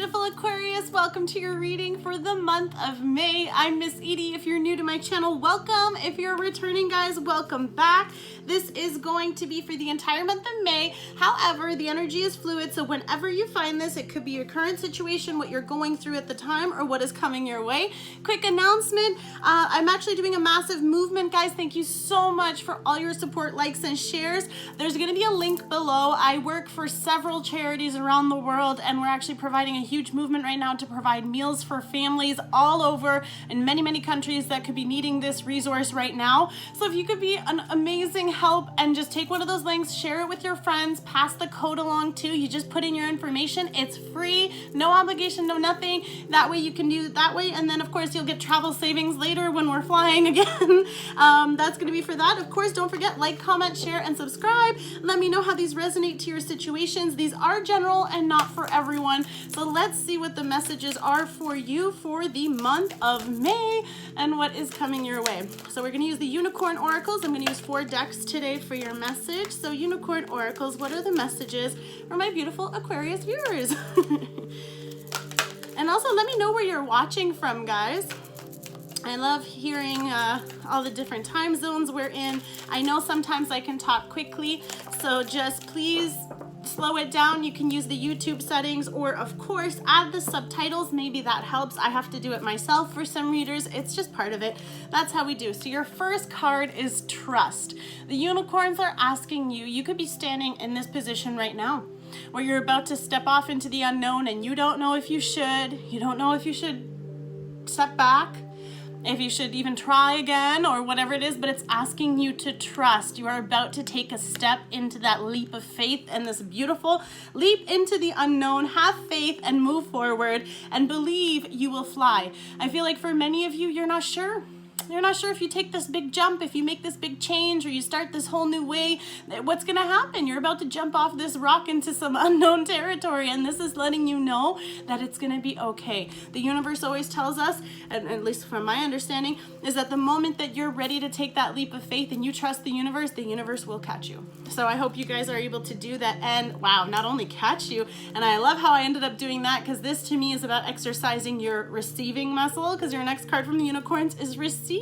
beautiful Aquarius. Welcome to your reading for the month of May. I'm Miss Edie. If you're new to my channel, welcome. If you're returning, guys, welcome back. This is going to be for the entire month of May. However, the energy is fluid, so whenever you find this, it could be your current situation, what you're going through at the time, or what is coming your way. Quick announcement, I'm actually doing a massive movement, guys. Thank you so much for all your support, likes, and shares. There's going to be a link below. I work for several charities around the world, and we're actually providing a huge movement right now to provide meals for families all over in many countries that could be needing this resource right now. So if you could be an amazing help and just take one of those links, share it with your friends, pass the code along too. You just put in your information. It's free, no obligation, no nothing. That way you can do it that way, and then of course you'll get travel savings later when we're flying again. That's going to be for that. Of course, don't forget, like, comment, share, and subscribe. Let me know how these resonate to your situations. These are general and not for everyone. So let's see what the messages are for you for the month of May and what is coming your way. So we're going to use the Unicorn Oracles. I'm going to use 4 decks today for your message. So Unicorn Oracles, what are the messages for my beautiful Aquarius viewers? And also let me know where you're watching from, guys. I love hearing all the different time zones we're in. I know sometimes I can talk quickly, so just please slow it down. You can use the YouTube settings, or of course add the subtitles. Maybe that helps. I have to do it myself for some readers. It's just part of it. That's how we do. So your first card is trust. The unicorns are asking you, you could be standing in this position right now where you're about to step off into the unknown and you don't know if you should. You don't know if you should step back, if you should even try again, or whatever it is, but it's asking you to trust. You are about to take a step into that leap of faith, and this beautiful leap into the unknown. Have faith and move forward and believe you will fly. I feel like for many of you, you're not sure. You're not sure if you take this big jump, if you make this big change, or you start this whole new way, what's going to happen. You're about to jump off this rock into some unknown territory, and this is letting you know that it's going to be okay. The universe always tells us, and at least from my understanding, is that the moment that you're ready to take that leap of faith and you trust the universe will catch you. So I hope you guys are able to do that, and wow, not only catch you, and I love how I ended up doing that, because this to me is about exercising your receiving muscle, because your next card from the unicorns is receive.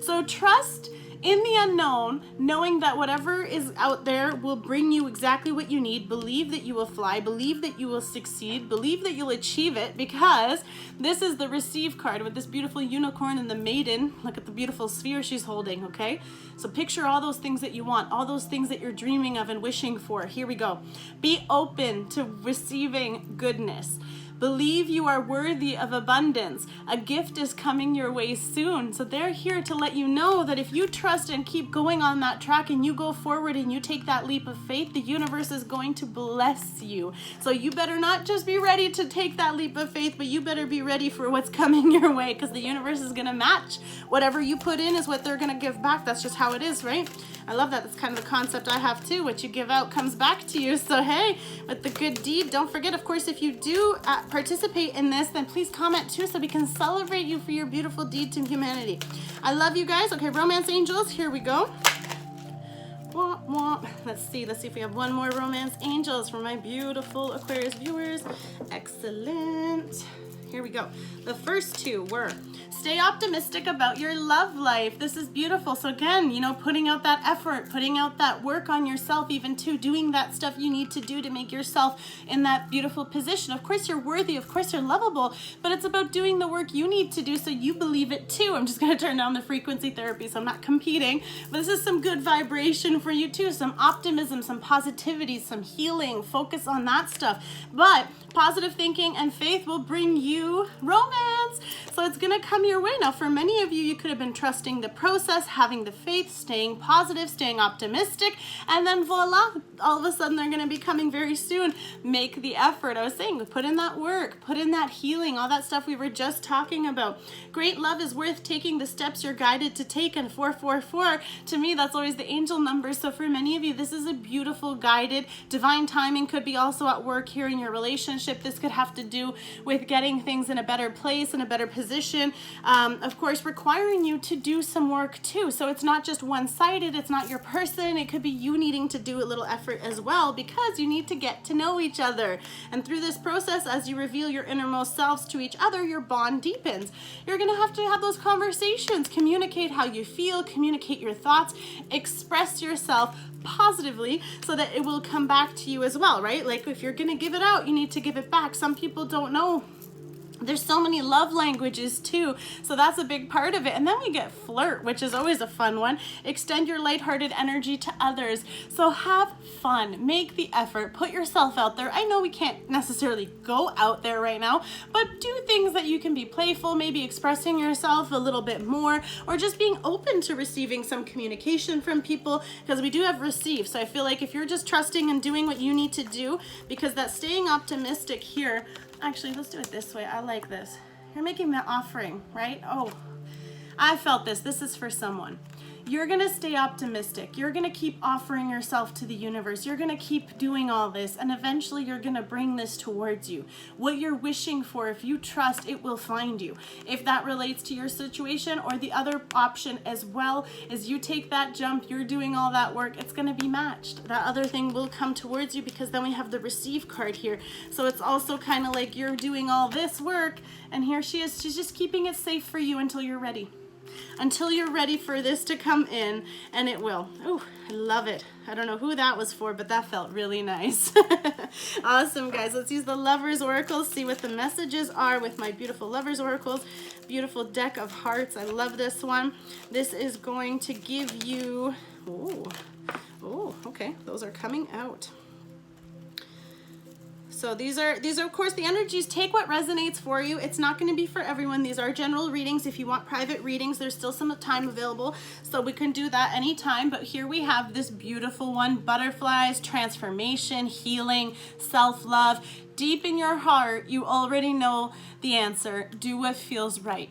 So trust in the unknown, knowing that whatever is out there will bring you exactly what you need. Believe that you will fly, believe that you will succeed, believe that you'll achieve it, because this is the receive card with this beautiful unicorn and the maiden. Look at the beautiful sphere she's holding, okay? So picture all those things that you want, all those things that you're dreaming of and wishing for. Here we go. Be open to receiving goodness. Believe you are worthy of abundance. A gift is coming your way soon. So they're here to let you know that if you trust and keep going on that track and you go forward and you take that leap of faith, the universe is going to bless you. So you better not just be ready to take that leap of faith, but you better be ready for what's coming your way, because the universe is going to match. Whatever you put in is what they're going to give back. That's just how it is, right? I love that. That's kind of the concept I have too. What you give out comes back to you. So hey, with the good deed, don't forget, of course, if you do participate in this, then please comment too, so we can celebrate you for your beautiful deed to humanity. I love you guys. Okay, romance angels, here we go. Wah, wah. Let's see if we have one more romance angels for my beautiful Aquarius viewers. Excellent. Here we go. The first two were, stay optimistic about your love life. This is beautiful. So again, you know, putting out that effort, putting out that work on yourself, even too, doing that stuff you need to do to make yourself in that beautiful position. Of course, you're worthy. Of course, you're lovable, but it's about doing the work you need to do so you believe it too. I'm just going to turn down the frequency therapy, so I'm not competing, but this is some good vibration for you too. Some optimism, some positivity, some healing. Focus on that stuff. But positive thinking and faith will bring you romance. So it's going to come your way. Now, for many of you, you could have been trusting the process, having the faith, staying positive, staying optimistic, and then voila, all of a sudden they're going to be coming very soon. Make the effort. I was saying, put in that work, put in that healing, all that stuff we were just talking about. Great love is worth taking the steps you're guided to take, and 444, to me, that's always the angel number. So for many of you, this is a beautiful guided divine timing. Could be also at work here in your relationship. This could have to do with getting things in a better place, and in a better position, of course, requiring you to do some work too. So it's not just one-sided, it's not your person, it could be you needing to do a little effort as well, because you need to get to know each other. And through this process, as you reveal your innermost selves to each other, your bond deepens. You're gonna have to have those conversations, communicate how you feel, communicate your thoughts, express yourself positively so that it will come back to you as well, right? Like if you're gonna give it out, you need to give it back. Some people don't know. There's so many love languages too, so that's a big part of it. And then we get flirt, which is always a fun one. Extend your lighthearted energy to others. So have fun, make the effort, put yourself out there. I know we can't necessarily go out there right now, but do things that you can be playful, maybe expressing yourself a little bit more, or just being open to receiving some communication from people, because we do have receive. So I feel like if you're just trusting and doing what you need to do, because that staying optimistic here, actually, let's do it this way. I like this. You're making the offering, right? Oh, I felt this. This is for someone. You're going to stay optimistic. You're going to keep offering yourself to the universe. You're going to keep doing all this, and eventually you're going to bring this towards you. What you're wishing for, if you trust, it will find you. If that relates to your situation, or the other option as well, is you take that jump, you're doing all that work, it's going to be matched. That other thing will come towards you, because then we have the receive card here. So it's also kind of like you're doing all this work, and here she is. She's just keeping it safe for you until you're ready. Until you're ready for this to come in, and it will. Oh, I love it. I don't know who that was for, but that felt really nice. Awesome, guys. Let's use the Lovers Oracle, see what the messages are with my beautiful Lovers Oracles. Beautiful deck of hearts. I love this one. This is going to give you, oh, okay. Those are coming out. So these are of course the energies. Take what resonates for you. It's not going to be for everyone. These are general readings. If you want private readings, there's still some time available, so we can do that anytime. But here we have this beautiful one: butterflies, transformation, healing, self-love. Deep in your heart, you already know the answer. Do what feels right.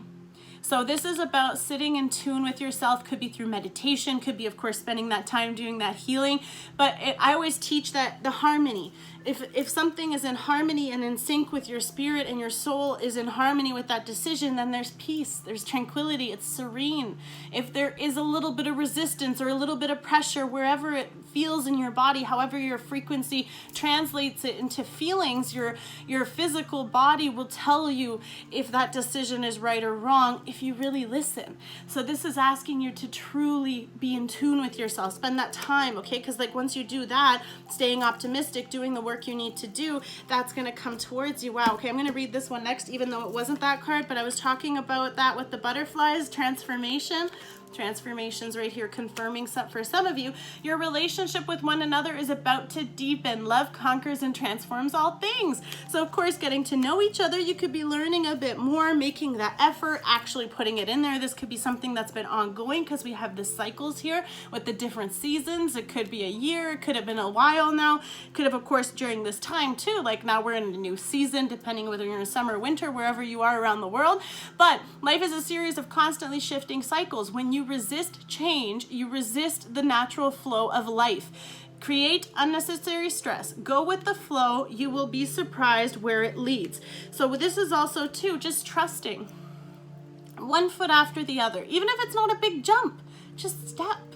So this is about sitting in tune with yourself. Could be through meditation, could be, of course, spending that time doing that healing. But I always teach that the harmony. If something is in harmony and in sync with your spirit, and your soul is in harmony with that decision, then there's peace, there's tranquility, it's serene. If there is a little bit of resistance or a little bit of pressure, wherever it feels in your body, however your frequency translates it into feelings, your physical body will tell you if that decision is right or wrong, if you really listen. So this is asking you to truly be in tune with yourself. Spend that time, okay? Because like once you do that, staying optimistic, doing the work you need to do, that's going to come towards you. Wow. Okay, I'm going to read this one next, even though it wasn't that card, but I was talking about that with the butterflies, transformation. Transformations right here, confirming for some of you, your relationship with one another is about to deepen. Love conquers and transforms all things. So of course, getting to know each other, you could be learning a bit more, making that effort, actually putting it in there. This could be something that's been ongoing, because we have the cycles here with the different seasons. It could be a year, it could have been a while now, could have, of course, during this time too, like now we're in a new season, depending whether you're in summer or winter, wherever you are around the world. But life is a series of constantly shifting cycles. When you resist change, you resist the natural flow of life. Create unnecessary stress. Go with the flow. You will be surprised where it leads. So this is also too, just trusting. One foot after the other. Even if it's not a big jump, just step.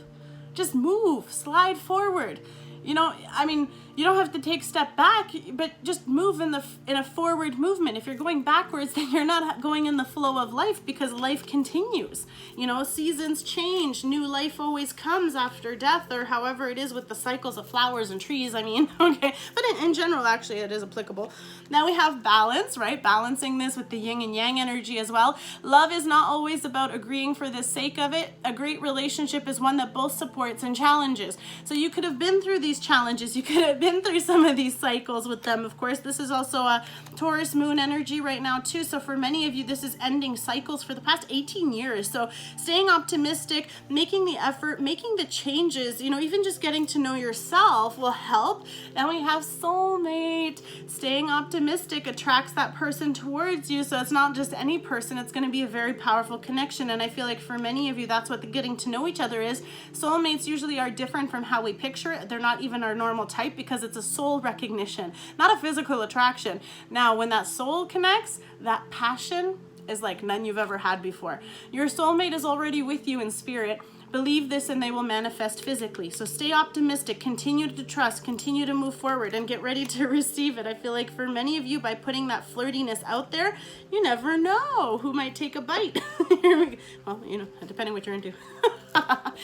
Just move, slide forward. You know, I mean, you don't have to take a step back, but just move in a forward movement. If you're going backwards, then you're not going in the flow of life, because life continues. You know, seasons change. New life always comes after death, or however it is with the cycles of flowers and trees, I mean, okay. But in general, actually, it is applicable. Now we have balance, right? Balancing this with the yin and yang energy as well. Love is not always about agreeing for the sake of it. A great relationship is one that both supports and challenges. So you could have been through these challenges. You could have been through some of these cycles with them. Of course, this is also a Taurus moon energy right now too. So for many of you, this is ending cycles for the past 18 years. So staying optimistic, making the effort, making the changes, you know, even just getting to know yourself will help. Then we have soulmate. Staying optimistic attracts that person towards you. So it's not just any person. It's going to be a very powerful connection. And I feel like for many of you, that's what the getting to know each other is. Soulmates usually are different from how we picture it. They're not even our normal type, because it's a soul recognition, not a physical attraction. Now, when that soul connects, that passion, is like none you've ever had before. Your soulmate is already with you in spirit. Believe this and they will manifest physically. So stay optimistic, continue to trust, continue to move forward, and get ready to receive it. I feel like for many of you, by putting that flirtiness out there, you never know who might take a bite. Here we go. Well, you know, depending what you're into.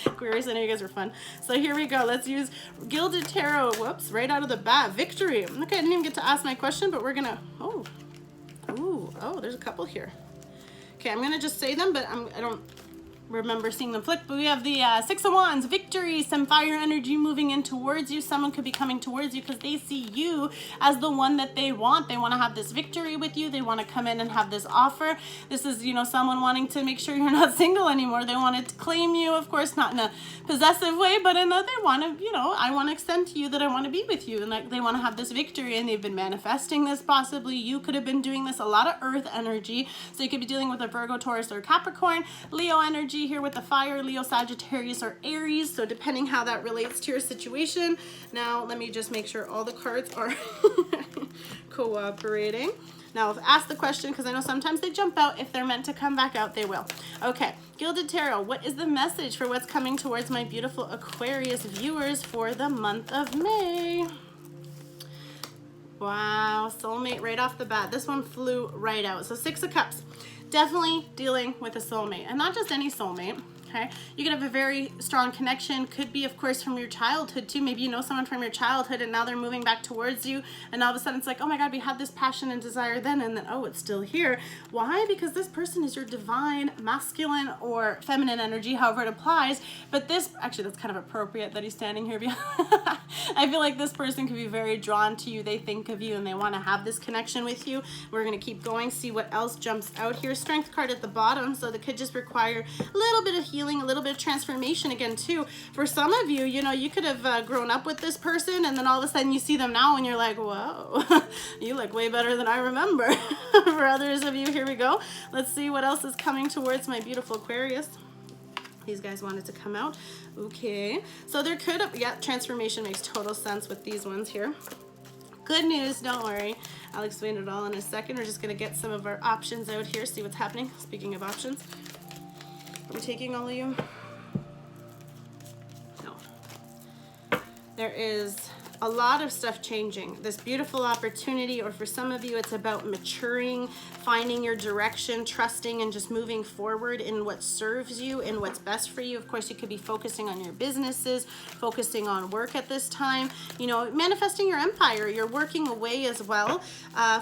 Aquarius, I know you guys are fun. So here we go. Let's use Gilded Tarot. Whoops, right out of the bat. Victory. Okay, I didn't even get to ask my question, but we're gonna, oh, there's a couple here. Okay, I'm gonna just say them, but I don't remember seeing them flick, but we have the Six of Wands, victory, some fire energy moving in towards you. Someone could be coming towards you because they see you as the one that they want. They want to have this victory with you. They want to come in and have this offer. This is, you know, someone wanting to make sure you're not single anymore. They want to claim you, of course, not in a possessive way, but in a, they want to, you know, I want to extend to you that I want to be with you, and like they want to have this victory, and they've been manifesting this. Possibly you could have been doing this, a lot of earth energy, so you could be dealing with a Virgo, Taurus, or Capricorn. Leo energy here with the fire, Leo, Sagittarius, or Aries, so depending how that relates to your situation. Now let me just make sure all the cards are cooperating. Now ask the question, because I know sometimes they jump out. If they're meant to come back out, they will. Okay, Gilded Tarot, what is the message for what's coming towards my beautiful Aquarius viewers for the month of May? Wow, soulmate right off the bat. This one flew right out. So Six of Cups. Definitely dealing with a soulmate, and not just any soulmate. Okay, you could have a very strong connection. Could be, of course, from your childhood too. Maybe you know someone from your childhood and now they're moving back towards you, and all of a sudden it's like, oh my God, we had this passion and desire then, and then, oh, it's still here. Why? Because this person is your divine masculine or feminine energy, however it applies. But this, actually, that's kind of appropriate that he's standing here behind. I feel like this person could be very drawn to you. They think of you and they want to have this connection with you. We're going to keep going, see what else jumps out here. Strength card at the bottom, so that could just require a little bit of healing, a little bit of transformation again too. For some of you, you know, you could have grown up with this person, and then all of a sudden you see them now and you're like, whoa, you look way better than I remember. For others of you, here we go. Let's see what else is coming towards my beautiful Aquarius. These guys wanted to come out. Okay, so there could have, yeah, transformation makes total sense with these ones here. Good news, don't worry. I'll explain it all in a second. We're just gonna get some of our options out here, see what's happening. Speaking of options, are we taking all of you? No. There is a lot of stuff changing. This beautiful opportunity, or for some of you, it's about maturing, finding your direction, trusting, and just moving forward in what serves you and what's best for you. Of course, you could be focusing on your businesses, focusing on work at this time, you know, manifesting your empire. You're working away as well.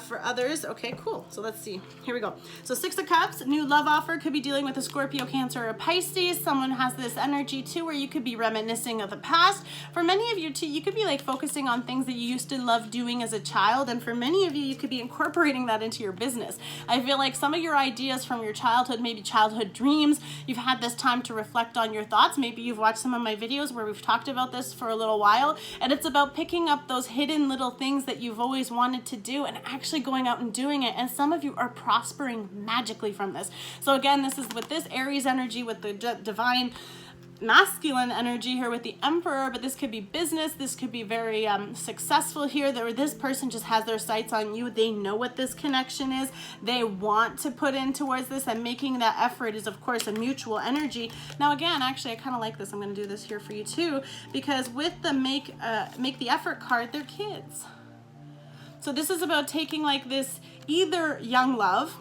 For others, okay, cool. So let's see. Here we go. So Six of Cups, new love offer, could be dealing with a Scorpio, Cancer, or a Pisces. Someone has this energy too, where you could be reminiscing of the past. For many of you too, you could be like focusing on things that you used to love doing as a child, and for many of you, you could be incorporating that into your business. I feel like some of your ideas from your childhood, maybe childhood dreams, you've had this time to reflect on your thoughts. Maybe you've watched some of my videos where we've talked about this for a little while, and it's about picking up those hidden little things that you've always wanted to do and actually going out and doing it. And some of you are prospering magically from this. So again, this is with this Aries energy, with the divine masculine energy here with the Emperor, but this could be business. This could be very successful here. This person just has their sights on you. They know what this connection is. They want to put in towards this, and making that effort is, of course, a mutual energy. Now, again, actually, I kind of like this. I'm going to do this here for you too, because with the make the effort card, they're kids. So this is about taking like this either young love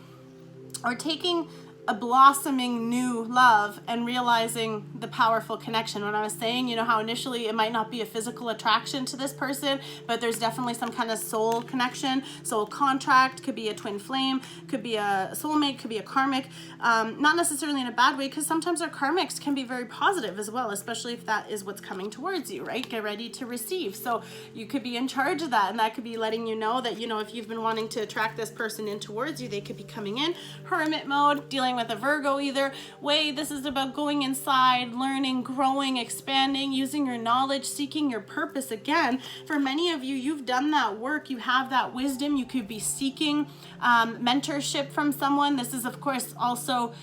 or taking a blossoming new love and realizing the powerful connection. When I was saying, you know, how initially it might not be a physical attraction to this person, but there's definitely some kind of soul connection, soul contract, could be a twin flame, could be a soulmate, could be a karmic, not necessarily in a bad way, because sometimes our karmics can be very positive as well, especially if that is what's coming towards you, right? Get ready to receive. So you could be in charge of that, and that could be letting you know that, you know, if you've been wanting to attract this person in towards you, they could be coming in. Hermit mode, dealing with a Virgo either way. This is about going inside, learning, growing, expanding, using your knowledge, seeking your purpose. Again, for many of you, you've done that work. You have that wisdom. You could be seeking mentorship from someone. This is, of course, also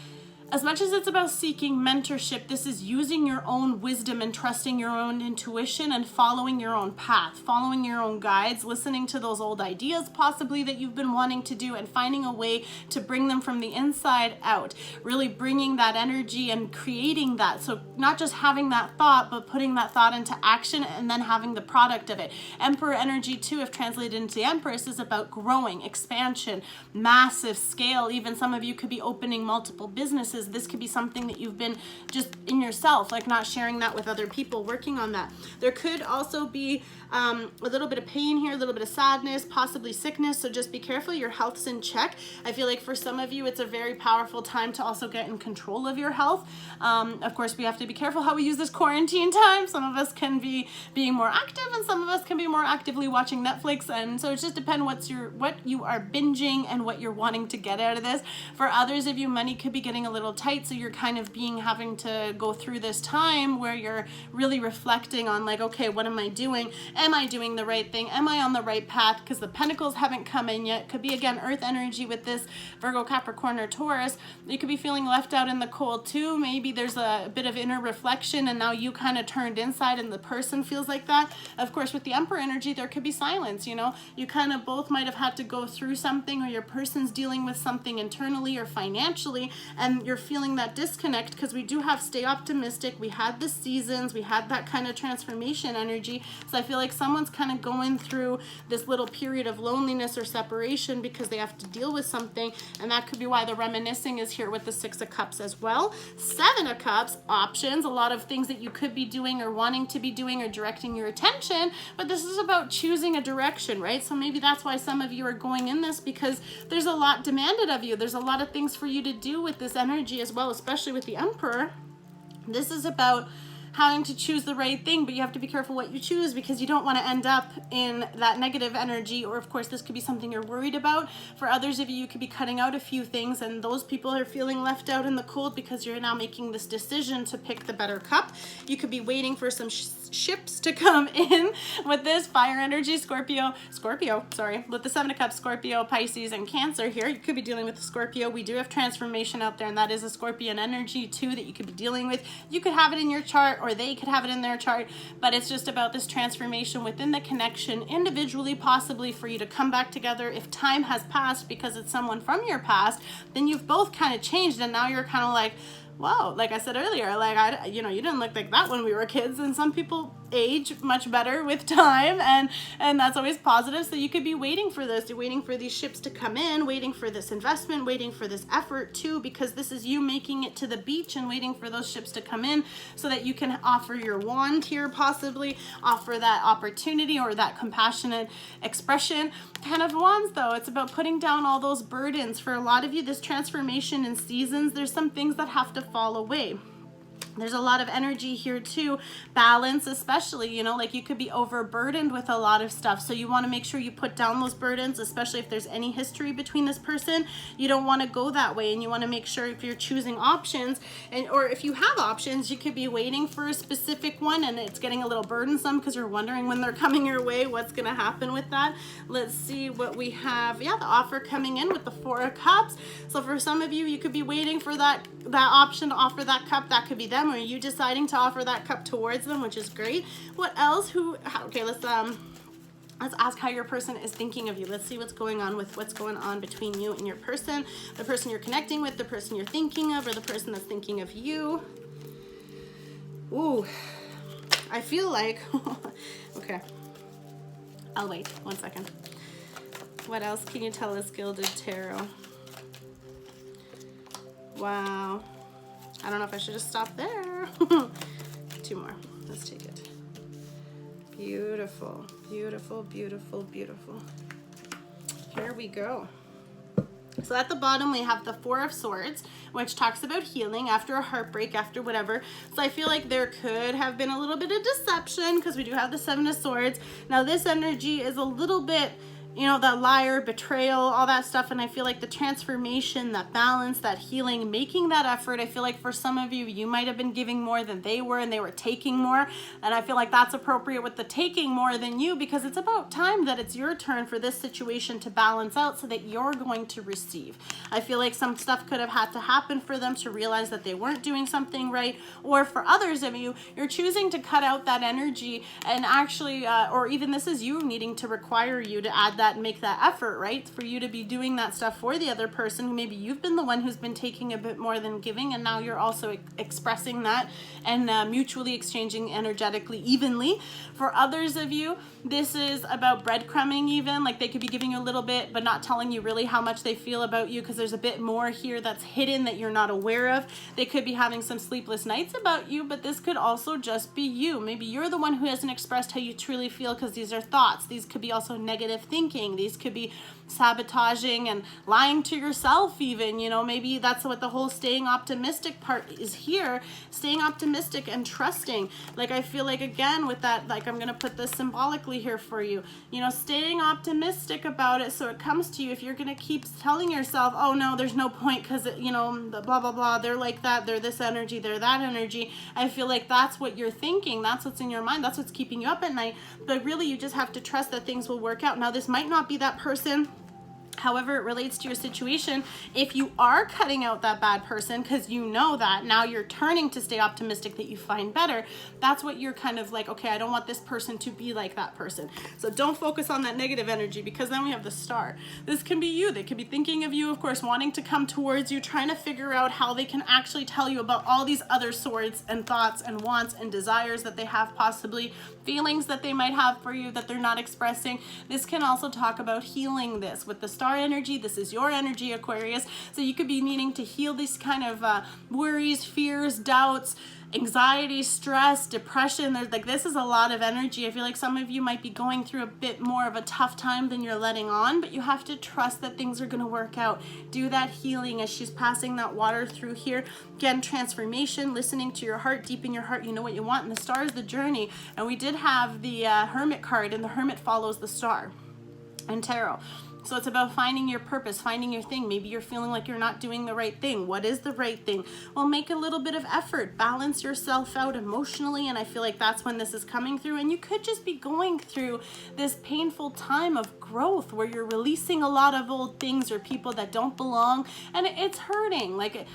as much as it's about seeking mentorship, this is using your own wisdom and trusting your own intuition and following your own path, following your own guides, listening to those old ideas possibly that you've been wanting to do, and finding a way to bring them from the inside out, really bringing that energy and creating that. So not just having that thought, but putting that thought into action and then having the product of it. Emperor energy too, if translated into the Empress, is about growing, expansion, massive scale. Even some of you could be opening multiple businesses. This could be something that you've been just in yourself, like not sharing that with other people, working on that. There could also be a little bit of pain here, a little bit of sadness, possibly sickness. So just be careful, your health's in check. I feel like for some of you, it's a very powerful time to also get in control of your health. Of course, we have to be careful how we use this quarantine time. Some of us can be being more active and some of us can be more actively watching Netflix. And so it just depends what you are binging and what you're wanting to get out of this. For others of you, money could be getting a little tight, so you're kind of having to go through this time where you're really reflecting on, like, okay, what am I doing? Am I doing the right thing? Am I on the right path? Because the Pentacles haven't come in yet. Could be, again, Earth energy with this Virgo, Capricorn, or Taurus. You could be feeling left out in the cold too. Maybe there's a bit of inner reflection and now you kind of turned inside and the person feels like that. Of course, with the Emperor energy, there could be silence, you know. You kind of both might have had to go through something, or your person's dealing with something internally or financially, and you're feeling that disconnect, because we do have stay optimistic. We had the seasons, we had that kind of transformation energy. So I feel like someone's kind of going through this little period of loneliness or separation because they have to deal with something, and that could be why the reminiscing is here with the Six of Cups as well. Seven of Cups, options, a lot of things that you could be doing or wanting to be doing or directing your attention, but this is about choosing a direction, right? So maybe that's why some of you are going in this, because there's a lot demanded of you. There's a lot of things for you to do with this energy as well, especially with the Emperor. This is about having to choose the right thing, but you have to be careful what you choose, because you don't want to end up in that negative energy. Or of course, this could be something you're worried about. For others of you, you could be cutting out a few things, and those people are feeling left out in the cold because you're now making this decision to pick the better cup. You could be waiting for some ships to come in with this fire energy, with the Seven of Cups, Scorpio, Pisces, and Cancer here. You could be dealing with the Scorpio. We do have transformation out there, and that is a Scorpion energy too that you could be dealing with. You could have it in your chart, or they could have it in their chart, but it's just about this transformation within the connection individually, possibly for you to come back together. If time has passed because it's someone from your past, then you've both kind of changed, and now you're kind of like, whoa, like I said earlier, like, you didn't look like that when we were kids. And some people age much better with time, and that's always positive. So you could be waiting for this. You're waiting for these ships to come in, waiting for this investment, waiting for this effort too, because this is you making it to the beach and waiting for those ships to come in so that you can offer your wand here, possibly offer that opportunity or that compassionate expression. Ten of Wands though, it's about putting down all those burdens. For a lot of you, this transformation in seasons, there's some things that have to fall away. There's a lot of energy here too, balance especially, like you could be overburdened with a lot of stuff. So you want to make sure you put down those burdens, especially if there's any history between this person. You don't want to go that way, and you want to make sure if you're choosing options, or if you have options, you could be waiting for a specific one and it's getting a little burdensome because you're wondering when they're coming your way, what's going to happen with that. Let's see what we have. Yeah, the offer coming in with the Four of Cups. So for some of you, you could be waiting for that option to offer that cup. That could be them, or you deciding to offer that cup towards them, which is great. What else? Okay, let's ask how your person is thinking of you. Let's see what's going on between you and your person, the person you're connecting with, the person you're thinking of, or the person that's thinking of you. Ooh, I feel like, okay, I'll wait 1 second. What else can you tell us, Gilded Tarot? Wow. I don't know if I should have stopped there. Two more. Let's take it. Beautiful, beautiful, beautiful, beautiful. Here we go. So at the bottom, we have the Four of Swords, which talks about healing after a heartbreak, after whatever. So I feel like there could have been a little bit of deception because we do have the Seven of Swords. Now this energy is a little bit you know, that liar, betrayal, all that stuff. And I feel like the transformation, that balance, that healing, making that effort, I feel like for some of you, you might have been giving more than they were and they were taking more. And I feel like that's appropriate with the taking more than you, because it's about time that it's your turn for this situation to balance out so that you're going to receive. I feel like some stuff could have had to happen for them to realize that they weren't doing something right. Or for others of you, you're choosing to cut out that energy and actually, or even this is you needing to require you to add that and make that effort, right? For you to be doing that stuff for the other person. Maybe you've been the one who's been taking a bit more than giving, and now you're also expressing that and mutually exchanging energetically evenly. For others of you, this is about breadcrumbing even. Like they could be giving you a little bit, but not telling you really how much they feel about you, because there's a bit more here that's hidden that you're not aware of. They could be having some sleepless nights about you, but this could also just be you. Maybe you're the one who hasn't expressed how you truly feel, because these are thoughts. These could be also negative thinking. These could be sabotaging and lying to yourself even, you know. Maybe that's what the whole staying optimistic part is here. Staying optimistic and trusting. Like I feel like, again, with that, like I'm going to put this symbolically here for you, you know, staying optimistic about it so it comes to you. If you're going to keep telling yourself, oh no, there's no point because, you know, the blah, blah, blah, they're like that, they're this energy, they're that energy. I feel like that's what you're thinking. That's what's in your mind. That's what's keeping you up at night. But really, you just have to trust that things will work out. Now, this might not be that person. However it relates to your situation, if you are cutting out that bad person because you know that now you're turning to stay optimistic that you find better, that's what you're kind of like, okay, I don't want this person to be like that person. So don't focus on that negative energy, because then we have the Star. This can be you. They could be thinking of you, of course, wanting to come towards you, trying to figure out how they can actually tell you about all these other swords and thoughts and wants and desires that they have, possibly feelings that they might have for you that they're not expressing. This can also talk about healing this with the Star energy. This is your energy, Aquarius. So you could be needing to heal these kind of worries, fears, doubts, anxiety, stress, depression. There's like, this is a lot of energy. I feel like some of you might be going through a bit more of a tough time than you're letting on, but you have to trust that things are going to work out. Do that healing as she's passing that water through here. Again, transformation, listening to your heart, deep in your heart, you know what you want. And the Star is the journey. And we did have the Hermit card, and the Hermit follows the Star in tarot. So it's about finding your purpose, finding your thing. Maybe you're feeling like you're not doing the right thing. What is the right thing? Well, make a little bit of effort. Balance yourself out emotionally. And I feel like that's when this is coming through. And you could just be going through this painful time of growth where you're releasing a lot of old things or people that don't belong. And it's hurting. Like,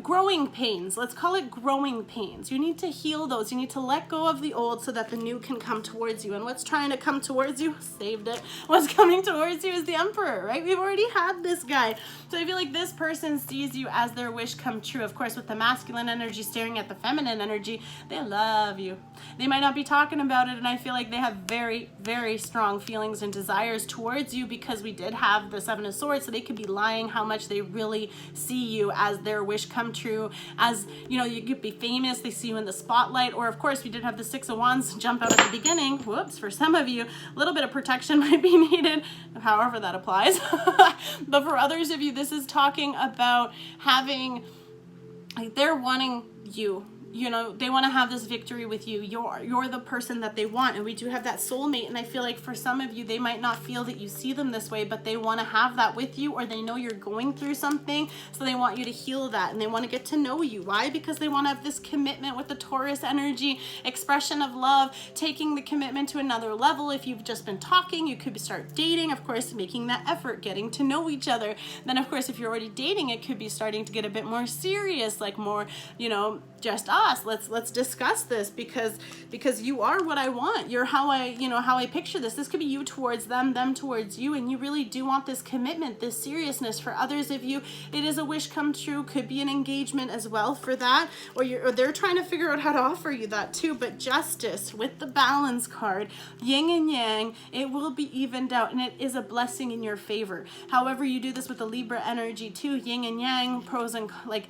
growing pains. Let's call it growing pains. You need to heal those. You need to let go of the old so that the new can come towards you. And what's trying to come towards you? Saved it. What's coming towards you is the Emperor, right? We've already had this guy. So I feel like this person sees you as their wish come true. Of course, with the masculine energy staring at the feminine energy, they love you. They might not be talking about it, and I feel like they have very, very strong feelings and desires towards you, because we did have the Seven of Swords, so they could be lying how much they really see you as their wish come true. As, you know, you could be famous, they see you in the spotlight. Or of course, we did have the Six of Wands jump out at the beginning. Whoops, for some of you, a little bit of protection might be needed, however that applies. But for others of you, this is talking about having, like, they're wanting you. You know, they want to have this victory with you. You're the person that they want. And we do have that soulmate. And I feel like for some of you, they might not feel that you see them this way, but they want to have that with you, or they know you're going through something. So they want you to heal that, and they want to get to know you. Why? Because they want to have this commitment with the Taurus energy, expression of love, taking the commitment to another level. If you've just been talking, you could start dating, of course, making that effort, getting to know each other. Then, of course, if you're already dating, it could be starting to get a bit more serious, like more, you know, just us. Let's discuss this, because you are what I want. You're how I picture this. This could be you towards them towards you, and you really do want this commitment, this seriousness. For others of you, it is a wish come true. Could be an engagement as well for that, or they're trying to figure out how to offer you that too. But justice with the balance card, yin and yang, it will be evened out, and it is a blessing in your favor. However, you do this with the Libra energy too, yin and yang, pros and like.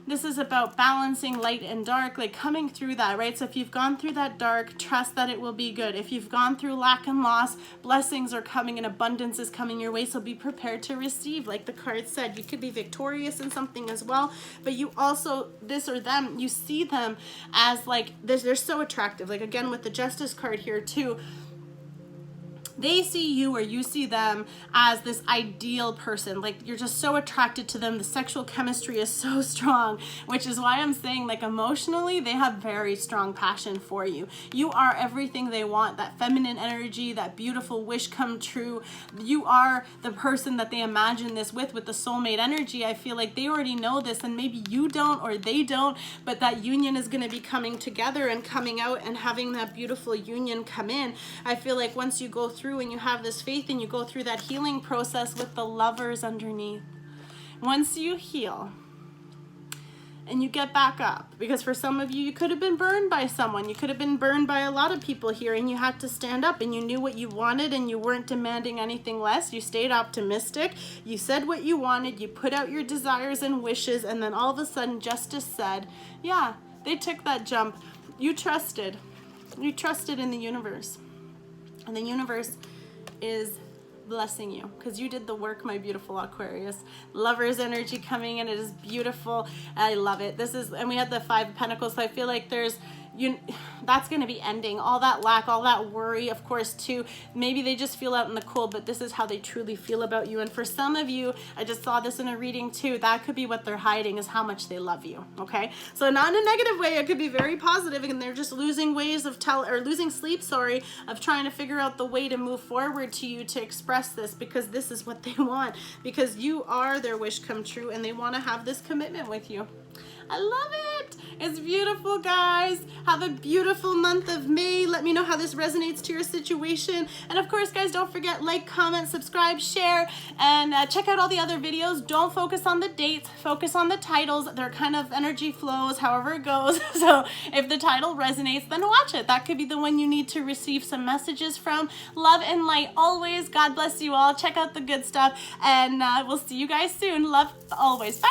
This is about balancing light and dark, like coming through that, right? So if you've gone through that dark, trust that it will be good. If you've gone through lack and loss, blessings are coming and abundance is coming your way. So be prepared to receive. Like the card said, you could be victorious in something as well, but you also, this or them, you see them as like, they're so attractive. Like again, with the Justice card here too, they see you or you see them as this ideal person. Like, you're just so attracted to them. The sexual chemistry is so strong, which is why I'm saying, like, emotionally, they have very strong passion for you. You are everything they want, that feminine energy, that beautiful wish come true. You are the person that they imagine this with the soulmate energy. I feel like they already know this, and maybe you don't or they don't, but that union is going to be coming together and coming out and having that beautiful union come in. I feel like once you go through and you have this faith and you go through that healing process with the Lovers underneath, once you heal and you get back up, because for some of you, you could have been burned by someone, you could have been burned by a lot of people here, and you had to stand up and you knew what you wanted and you weren't demanding anything less. You stayed optimistic, you said what you wanted, you put out your desires and wishes, and then all of a sudden justice said, yeah, they took that jump. You trusted in the universe, and the universe is blessing you because you did the work, my beautiful Aquarius. Lovers energy coming in. It is beautiful. I love it. This is, and we had the 5 of Pentacles, so I feel like there's, that's going to be ending all that lack, all that worry, of course, too. Maybe they just feel out in the cold, but this is how they truly feel about you. And for some of you, I just saw this in a reading too, that could be what they're hiding, is how much they love you. Okay, so not in a negative way, it could be very positive, and they're just losing ways of losing sleep, sorry, of trying to figure out the way to move forward to you to express this, because this is what they want, because you are their wish come true, and they want to have this commitment with you. I love it. It's beautiful, guys. Have a beautiful month of May. Let me know how this resonates to your situation. And of course, guys, don't forget, like, comment, subscribe, share, and check out all the other videos. Don't focus on the dates. Focus on the titles. They're kind of energy flows, however it goes. So if the title resonates, then watch it. That could be the one you need to receive some messages from. Love and light always. God bless you all. Check out the good stuff, and we'll see you guys soon. Love always. Bye.